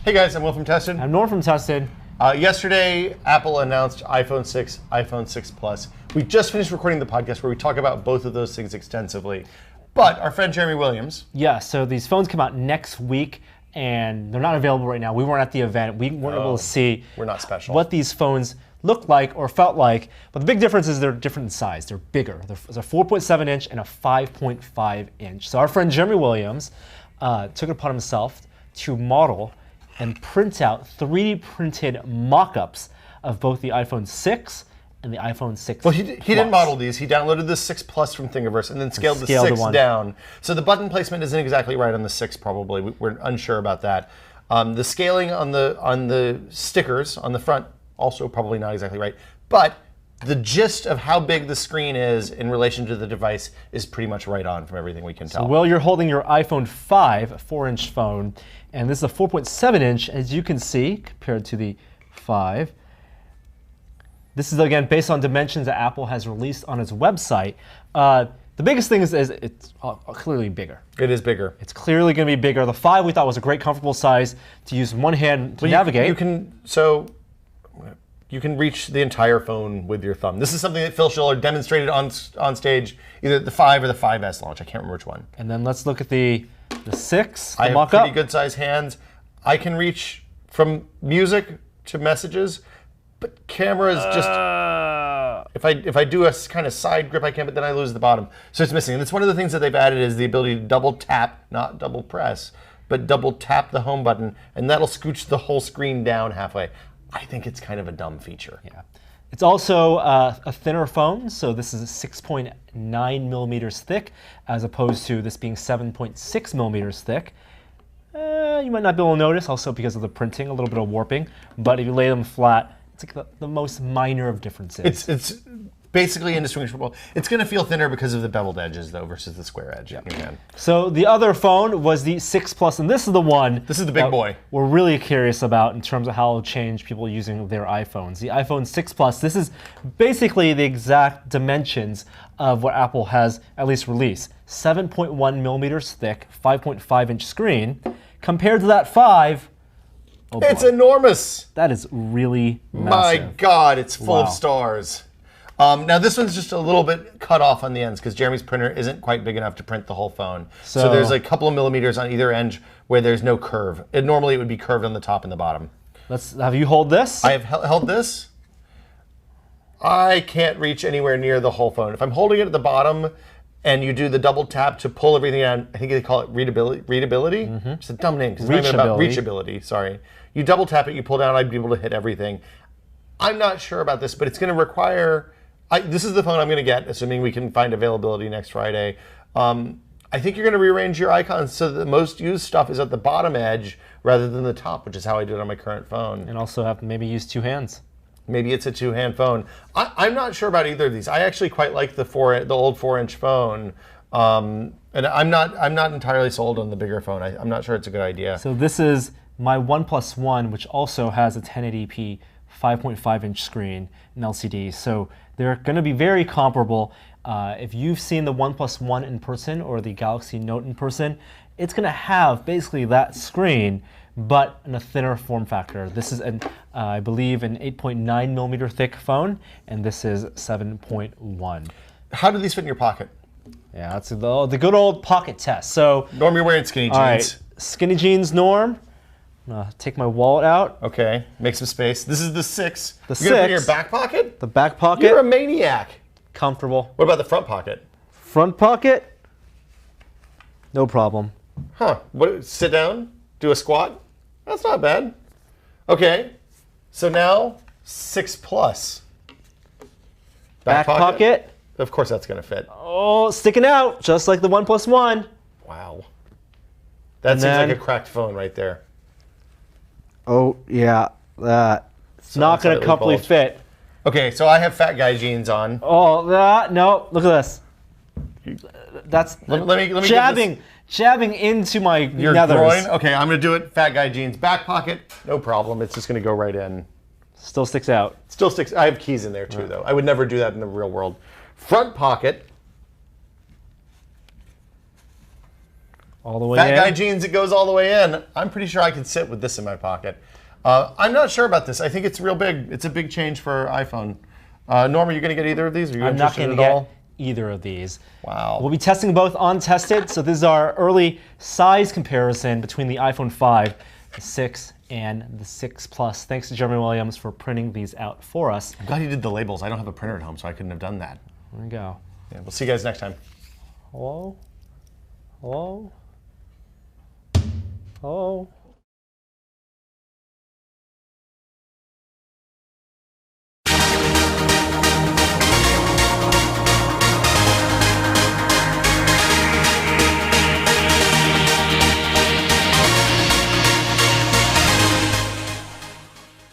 Hey guys, I'm Will from Tested. I'm Norm from Tested. Yesterday, Apple announced iPhone 6, iPhone 6 Plus. We just finished recording the podcast where we talk about both of those things extensively. But our friend Jeremy Williams. Yeah, so these phones come out next week, and they're not available right now. We weren't at the event. We weren't able to see We're not special. what these phones looked like or felt like. But the big difference is they're different in size. They're bigger. There's a 4.7 inch and a 5.5 inch. So our friend Jeremy Williams took it upon himself to model and print out 3D printed mock-ups of both the iPhone 6 and the iPhone 6 Well, he didn't model these. He downloaded the 6 Plus from Thingiverse and then scaled the 6 down. So the button placement isn't exactly right on the 6 probably. We're unsure about that. The scaling on the stickers on the front also probably not exactly right. But the gist of how big the screen is in relation to the device is pretty much right on from everything we can tell. So, Will, you're holding your iPhone 5, a 4-inch phone, and this is a 4.7 inch, as you can see, compared to the 5. This is, again, based on dimensions that Apple has released on its website. The biggest thing is it's clearly bigger. It is bigger. It's clearly going to be bigger. The 5 we thought was a great, comfortable size to use one hand to navigate. You can reach the entire phone with your thumb. This is something that Phil Schiller demonstrated on stage, either at the 5 or the 5S launch. I can't remember which one. And then let's look at the 6, I have pretty good sized hands. I can reach from music to messages, but camera is just, if I do a kind of side grip, I can, but then I lose the bottom. So it's missing. And it's one of the things that they've added is the ability to double tap, not double press, but double tap the home button, and that'll scooch the whole screen down halfway. I think it's kind of a dumb feature. Yeah. It's also a thinner phone, so this is 6.9 millimeters thick, as opposed to this being 7.6 millimeters thick. You might not be able to notice, also because of the printing, a little bit of warping, but if you lay them flat, it's like the most minor of differences. It's basically indistinguishable. It's going to feel thinner because of the beveled edges, though, versus the square edge. Yep. In your hand. So the other phone was the 6 Plus, and this is the one. This is the big boy. We're really curious about in terms of how it'll change people using their iPhones. The iPhone 6 Plus, this is basically the exact dimensions of what Apple has at least released. 7.1 millimeters thick, 5.5 inch screen. Compared to that 5, oh boy. It's enormous. That is really massive. My God, it's full of stars. Now this one's just a little bit cut off on the ends because Jeremy's printer isn't quite big enough to print the whole phone. So there's a couple of millimeters on either end where there's no curve. Normally it would be curved on the top and the bottom. Let's have you hold this. I have held this. I can't reach anywhere near the whole phone. If I'm holding it at the bottom and you do the double tap to pull everything down, I think they call it readability. Mm-hmm. It's a dumb name because it's not even about reachability. Sorry. You double tap it, you pull down, I'd be able to hit everything. I'm not sure about this, but it's going to require. This is the phone I'm going to get, assuming we can find availability next Friday. I think you're going to rearrange your icons so that the most used stuff is at the bottom edge rather than the top, which is how I do it on my current phone. And also have to maybe use 2 hands. Maybe it's a 2-hand phone. I'm not sure about either of these. I actually quite like the old 4-inch phone, and I'm not entirely sold on the bigger phone. I'm not sure it's a good idea. So this is my OnePlus One, which also has a 1080p 5.5 inch screen and LCD. So they're going to be very comparable. If you've seen the OnePlus One in person or the Galaxy Note in person, it's going to have basically that screen, but in a thinner form factor. This is, I believe, an 8.9 millimeter thick phone, and this is 7.1. How do these fit in your pocket? Yeah, that's the good old pocket test. So, Norm, you're wearing skinny jeans. All right, skinny jeans, Norm. Take my wallet out. Okay, make some space. This is the 6. The You're gonna put it in 6. your back pocket? The back pocket. You're a maniac. Comfortable. What about the front pocket? Front pocket? No problem. Huh, sit down, do a squat? That's not bad. Okay, so now 6 Plus. Back pocket? Of course that's gonna fit. Oh, sticking out, just like the OnePlus One. Wow. That seems like a cracked phone right there. Oh, yeah, it's not going to comfortably fit. Okay, so I have fat guy jeans on. Oh, no, look at this. That's let me jabbing into my your nethers. groin. Okay, I'm going to do it. Fat guy jeans, back pocket, no problem. It's just going to go right in. Still sticks out. Still sticks. I have keys in there too, though. I would never do that in the real world. Front pocket. All the way Fat in. guy jeans, it goes all the way in. I'm pretty sure I can sit with this in my pocket. I'm not sure about this. I think it's real big. It's a big change for iPhone. Norm, are you going to get either of these? Are you I'm not interested going to at get all? either of these. Wow. We'll be testing both on Tested. So this is our early size comparison between the iPhone 5, the 6, and the 6 Plus. Thanks to Jeremy Williams for printing these out for us. I'm glad he did the labels. I don't have a printer at home, so I couldn't have done that. There we go. Yeah, we'll see you guys next time. Hello? Hello? Hello?